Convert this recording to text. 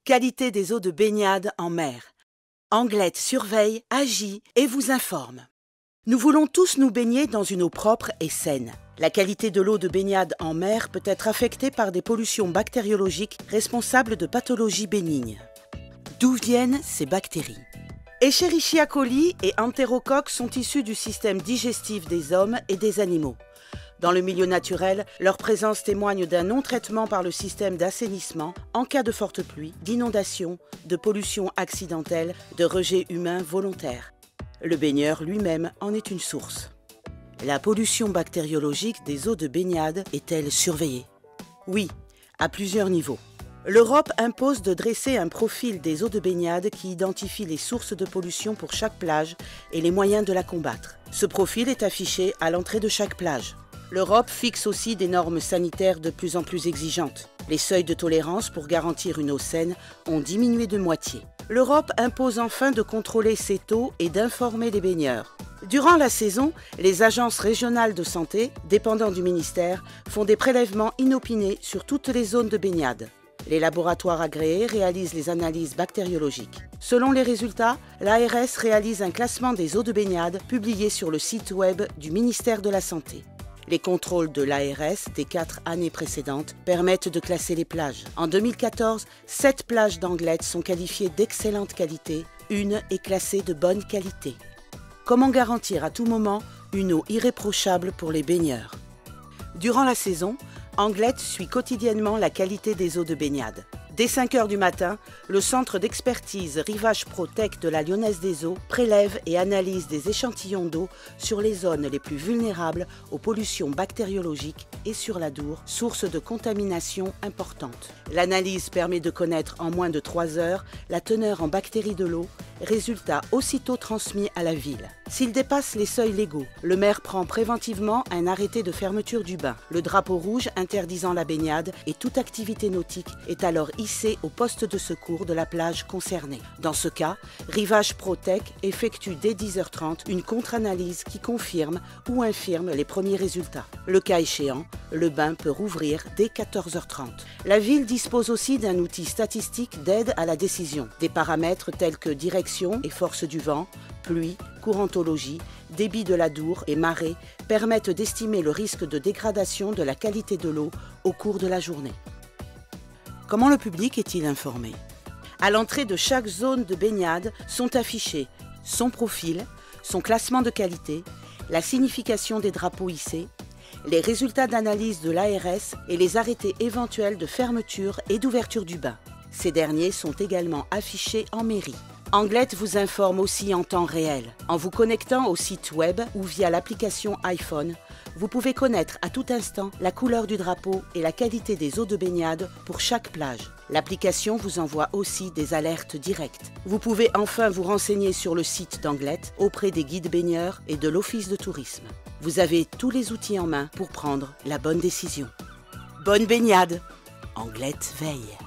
Qualité des eaux de baignade en mer. Anglette surveille, agit et vous informe. Nous voulons tous nous baigner dans une eau propre et saine. La qualité de l'eau de baignade en mer peut être affectée par des pollutions bactériologiques responsables de pathologies bénignes. D'où viennent ces bactéries? Escherichia coli et Enterocoque sont issus du système digestif des hommes et des animaux. Dans le milieu naturel, leur présence témoigne d'un non-traitement par le système d'assainissement en cas de forte pluie, d'inondation, de pollution accidentelle, de rejet humain volontaire. Le baigneur lui-même en est une source. La pollution bactériologique des eaux de baignade est-elle surveillée? Oui, à plusieurs niveaux. L'Europe impose de dresser un profil des eaux de baignade qui identifie les sources de pollution pour chaque plage et les moyens de la combattre. Ce profil est affiché à l'entrée de chaque plage. L'Europe fixe aussi des normes sanitaires de plus en plus exigeantes. Les seuils de tolérance pour garantir une eau saine ont diminué de moitié. L'Europe impose enfin de contrôler cette eau et d'informer les baigneurs. Durant la saison, les agences régionales de santé, dépendant du ministère, font des prélèvements inopinés sur toutes les zones de baignade. Les laboratoires agréés réalisent les analyses bactériologiques. Selon les résultats, l'ARS réalise un classement des eaux de baignade publié sur le site web du ministère de la Santé. Les contrôles de l'ARS des 4 années précédentes permettent de classer les plages. En 2014, 7 plages d'Anglette sont qualifiées d'excellente qualité, une est classée de bonne qualité. Comment garantir à tout moment une eau irréprochable pour les baigneurs? Durant la saison, Anglette suit quotidiennement la qualité des eaux de baignade. Dès 5 h du matin, le centre d'expertise Rivage Protec de la Lyonnaise des Eaux prélève et analyse des échantillons d'eau sur les zones les plus vulnérables aux pollutions bactériologiques et sur l'Adour, source de contamination importante. L'analyse permet de connaître en moins de 3 heures la teneur en bactéries de l'eau, résultat aussitôt transmis à la ville. S'il dépasse les seuils légaux, le maire prend préventivement un arrêté de fermeture du bain. Le drapeau rouge interdisant la baignade et toute activité nautique est alors hissé au poste de secours de la plage concernée. Dans ce cas, Rivage Protec effectue dès 10 h 30 une contre-analyse qui confirme ou infirme les premiers résultats. Le cas échéant, le bain peut rouvrir dès 14 h 30. La ville dispose aussi d'un outil statistique d'aide à la décision. Des paramètres tels que direction et force du vent, pluie, courantologie, débit de l'Adour et marée permettent d'estimer le risque de dégradation de la qualité de l'eau au cours de la journée. Comment le public est-il informé? À l'entrée de chaque zone de baignade sont affichés son profil, son classement de qualité, la signification des drapeaux hissés, les résultats d'analyse de l'ARS et les arrêtés éventuels de fermeture et d'ouverture du bain. Ces derniers sont également affichés en mairie. Anglette vous informe aussi en temps réel. En vous connectant au site web ou via l'application iPhone, vous pouvez connaître à tout instant la couleur du drapeau et la qualité des eaux de baignade pour chaque plage. L'application vous envoie aussi des alertes directes. Vous pouvez enfin vous renseigner sur le site d'Anglette auprès des guides baigneurs et de l'Office de tourisme. Vous avez tous les outils en main pour prendre la bonne décision. Bonne baignade! Anglette veille.